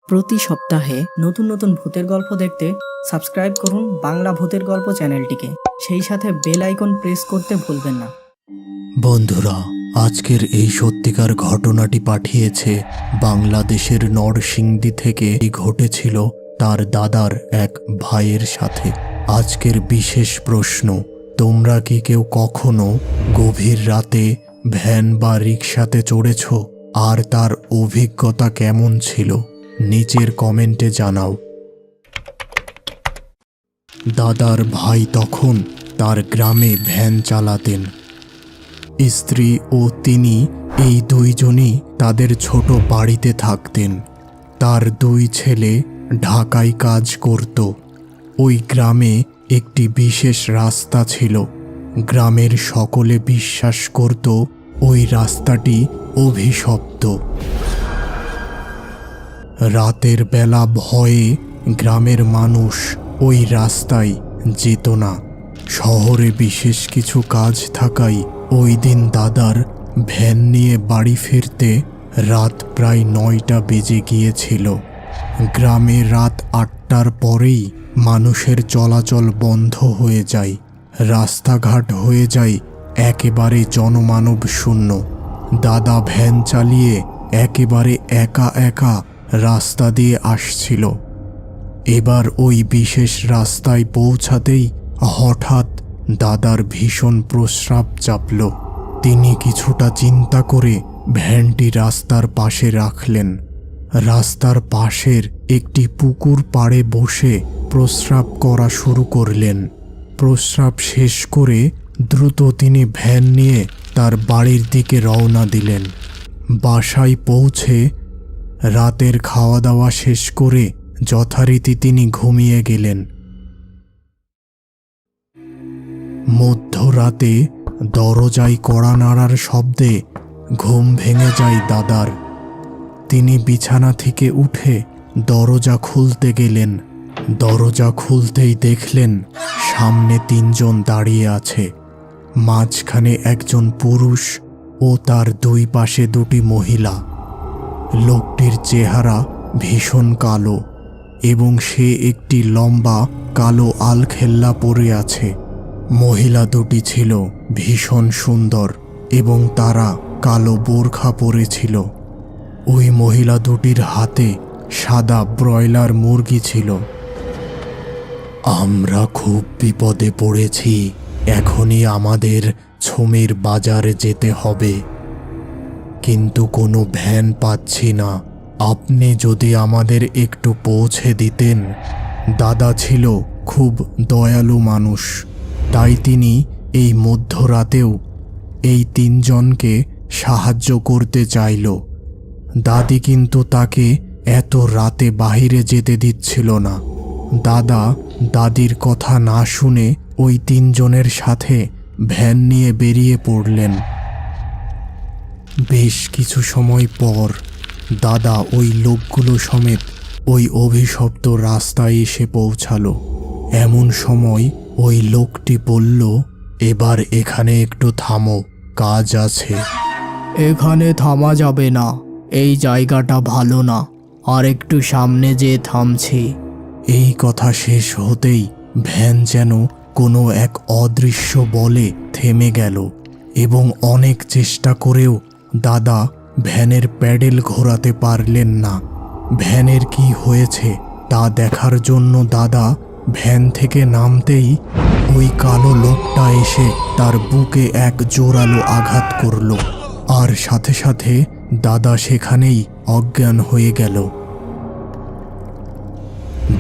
প্রতি সপ্তাহে নতুন নতুন ভূতের গল্প দেখতে সাবস্ক্রাইব করুন বাংলা ভূতের গল্প চ্যানেলটিকে। সেই সাথে বেল আইকন প্রেস করতে ভুলবেন না। বন্ধুরা, আজকের এই সত্যিকার ঘটনাটি পাঠিয়েছে বাংলাদেশের নরসিংদী থেকে। ঘটেছিল তার দাদার এক ভাইয়ের সাথে। আজকের বিশেষ প্রশ্ন, তোমরা কি কেউ কখনো গভীর রাতে ভ্যান বা রিকশাতে চড়েছ? আর তার অভিজ্ঞতা কেমন ছিল নিচের কমেন্টে জানাও। দাদার ভাই তখন তার গ্রামে ভ্যান চালাতেন। স্ত্রী ও তিনি এই দুইজনই তাদের ছোট বাড়িতে থাকতেন। তার দুই ছেলে ঢাকায় কাজ করত। ওই গ্রামে একটি বিশেষ রাস্তা ছিল। গ্রামের সকলে বিশ্বাস করত ওই রাস্তাটি অভিশপ্ত। রাতের বেলা ভয়ে গ্রামের মানুষ ওই রাস্তায় যেত না। শহরে বিশেষ কিছু কাজ থাকায় ওই দিন দাদার ভ্যান নিয়ে বাড়ি ফিরতে রাত প্রায় 9টা বেজে গিয়েছিল। গ্রামে রাত 8টার পরেই মানুষের চলাচল বন্ধ হয়ে যায়। রাস্তাঘাট হয়ে যায় একেবারে জনমানব শূন্য। দাদা ভ্যান চালিয়ে একেবারে একা একা রাস্তা দিয়ে আসছিল। এবার ওই বিশেষ রাস্তায় পৌঁছাতেই হঠাৎ দাদার ভীষণ প্রস্রাব চাপল। তিনি কিছুটা চিন্তা করে ভ্যানটি রাস্তার পাশে রাখলেন। রাস্তার পাশের একটি পুকুর পাড়ে বসে প্রস্রাব করা শুরু করলেন। প্রস্রাব শেষ করে দ্রুত তিনি ভ্যান নিয়ে তার বাড়ির দিকে রওনা দিলেন। বাসায় পৌঁছে রাতের খাওয়া দাওয়া শেষ করে যথারীতি তিনি ঘুমিয়ে গেলেন। মধ্যরাতে দরজায় কড়া নাড়ার শব্দে ঘুম ভেঙে যায় দাদার। তিনি বিছানা থেকে উঠে দরজা খুলতে গেলেন। দরজা খুলতেই দেখলেন সামনে 3জন দাঁড়িয়ে আছে। মাঝখানে একজন পুরুষ ও তার দুই পাশে 2টি মহিলা। লোকটির চেহারা ভীষণ কালো এবং সে একটি লম্বা কালো আলখেল্লা পরে আছে। মহিলা 2টি ছিল ভীষণ সুন্দর এবং তারা কালো বোরখা পরেছিল। ওই মহিলা 2টির হাতে সাদা ব্রয়লার মুরগি ছিল। আমরা খুব বিপদে পড়েছি, এখনই আমাদের ছমির বাজারে যেতে হবে, কিন্তু কোনো ভ্যান পাচ্ছি না। আপনি যদি আমাদের একটু পৌঁছে দিতেন। দাদা ছিল খুব দয়ালু মানুষ, তাই তিনি এই মধ্যরাতেও এই 3জনকে সাহায্য করতে চাইল। দাদি কিন্তু তাকে এত রাতে বাইরে যেতে দিচ্ছিল না। দাদা দাদির কথা না শুনে ওই 3জনের সাথে ভ্যান নিয়ে বেরিয়ে পড়লেন। বেশ কিছু সময় পর দাদা ওই লোকগুলো সমেত ওই অভিশপ্ত রাস্তায় এসে পৌঁছালো। এমন সময় ওই লোকটি বলল, এবার এখানে একটু থামো, কাজ আছে। এখানে থামা যাবে না, এই জায়গাটা ভালো না, আর একটু সামনে যেয়ে থামছি। এই কথা শেষ হতেই ভ্যান যেন কোনো এক অদৃশ্য বলে থেমে গেল এবং অনেক চেষ্টা করেও দাদা ভ্যানের প্যাডেল ঘোরাতে পারলেন না। ভ্যানের কি হয়েছে তা দেখার জন্য দাদা ভ্যান থেকে নামতেই ওই কালো লোকটা এসে তার বুকে এক জোরালো আঘাত করল, আর সাথে সাথে দাদা সেখানেই অজ্ঞান হয়ে গেল।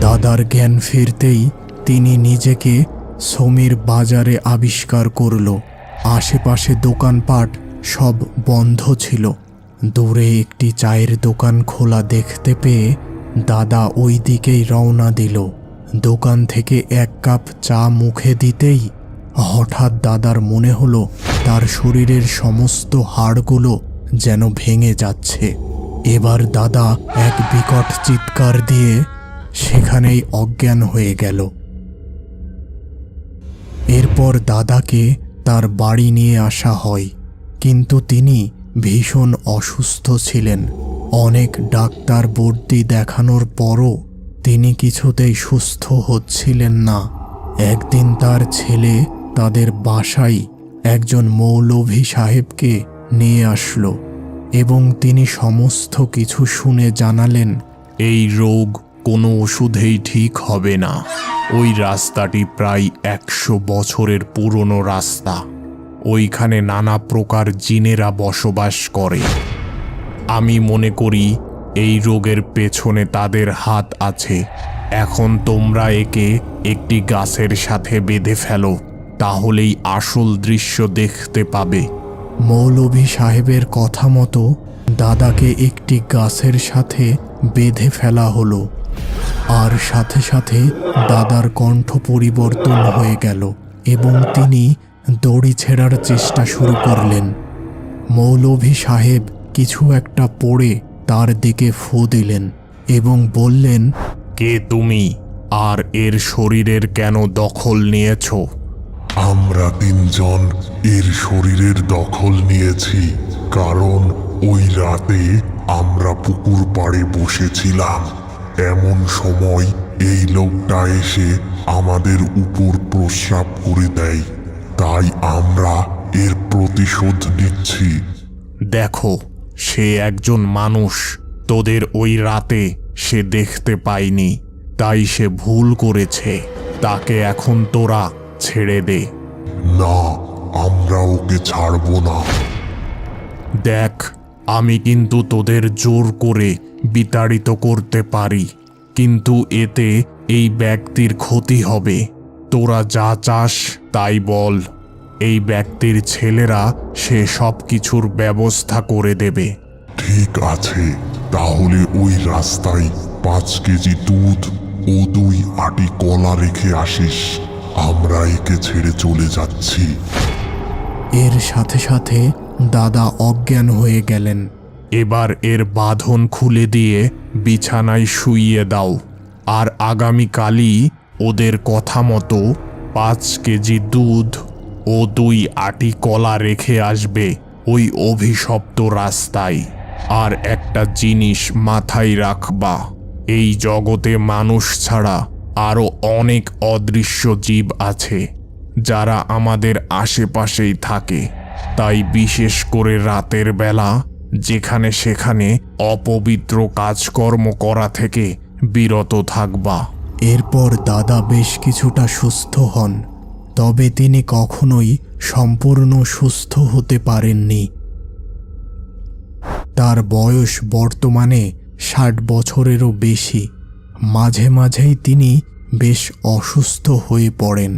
দাদার জ্ঞান ফিরতেই তিনি নিজেকে ছমির বাজারে আবিষ্কার করল। আশেপাশে দোকানপাট সব বন্ধ ছিল। দূরে একটি চায়ের দোকান খোলা দেখতে পেয়ে দাদা ওই দিকেই রওনা দিল। দোকান থেকে 1 কাপ চা মুখে দিতেই হঠাৎ দাদার মনে হলো তার শরীরের সমস্ত হাড়গুলো যেন ভেঙে যাচ্ছে। এবার দাদা এক বিকট চিৎকার দিয়ে সেখানেই অজ্ঞান হয়ে গেল। এরপর দাদাকে তার বাড়ি নিয়ে আসা হয়, কিন্তু তিনি ভীষণ অসুস্থ ছিলেন। অনেক ডাক্তার বর্দি দেখানোর পরও তিনি কিছুতেই সুস্থ হচ্ছিলেন না। একদিন তার ছেলে তাদের বাসায় একজন মৌলভী সাহেবকে নিয়ে আসলো এবং তিনি সমস্ত কিছু শুনে জানালেন, এই রোগ কোনো ওষুধেই ঠিক হবে না। ওই রাস্তাটি প্রায় 100 বছরের পুরনো রাস্তা। ওইখানে নানা প্রকার জিনেরা বসবাস করে। আমি মনে করি এই রোগের পেছনে তাদের হাত আছে। এখন তোমরা একে একটি গাছের সাথে বেঁধে ফেলো, তাহলেই আসল দৃশ্য দেখতে পাবে। মৌলভী সাহেবের কথা মতো দাদাকে একটি গাছের সাথে বেঁধে ফেলা হলো। আর সাথে সাথে দাদার কণ্ঠ পরিবর্তন হয়ে গেল এবং তিনি দড়ি ছেঁড়ার চেষ্টা শুরু করলেন। মৌলভী সাহেব কিছু একটা পড়ে তার দিকে ফু দিলেন এবং বললেন, কে তুমি, আর এর শরীরের কেন দখল নিয়েছ? আমরা তিনজন এর শরীরের দখল নিয়েছি, কারণ ওই রাতে আমরা পুকুর পাড়ে বসেছিলাম। এমন সময় এই লোকটা এসে আমাদের উপর প্রস্রাব করে দেয়, তাই আমরা এর প্রতিশোধ নিচ্ছি। দেখো, সে একজন মানুষ। তোদের ওই রাতে সে দেখতে পায়নি, তাই সে ভুল করেছে। তাকে এখন তোরা ছেড়ে দে। না, আমরা ওকে ছাড়ব না। দেখ, আমি কিন্তু তোদের জোর করে বিতাড়িত করতে পারি, কিন্তু এতে এই ব্যক্তির ক্ষতি হবে। তোরা যা চাস তাই বল। এই ব্যক্তির ছেলেরা সে সব কিছুর ব্যবস্থা করে দেবে। ঠিক আছে, তাহলে ওই রাস্তায় 5 কেজি দুধ ও 2 আটি কলা রেখে আসিস। আমরা একে ছেড়ে চলে যাচ্ছি। এর সাথে সাথে দাদা অজ্ঞান হয়ে গেলেন। এবার এর বাঁধন খুলে দিয়ে বিছানায় শুইয়ে দাও, আর আগামীকালই ওদের কথা মতো 5 কেজি দুধ ও 2 আটি কলা রেখে আসবে ওই অভিশপ্ত রাস্তায়। আর একটা জিনিস মাথায় রাখবা, এই জগতে মানুষ ছাড়া আরও অনেক অদৃশ্য জীব আছে যারা আমাদের আশেপাশেই থাকে। তাই বিশেষ করে রাতের বেলা যেখানে সেখানে অপবিত্র কাজকর্ম করা থেকে বিরত থাকবা। এরপর দাদা বেশ কিছুটা সুস্থ হন, তবে তিনি কখনোই সম্পূর্ণ সুস্থ হতে পারেননি। তার বয়স বর্তমানে 60 বছরেরও বেশি। মাঝে মাঝেই তিনি বেশ অসুস্থ হয়ে পড়েন।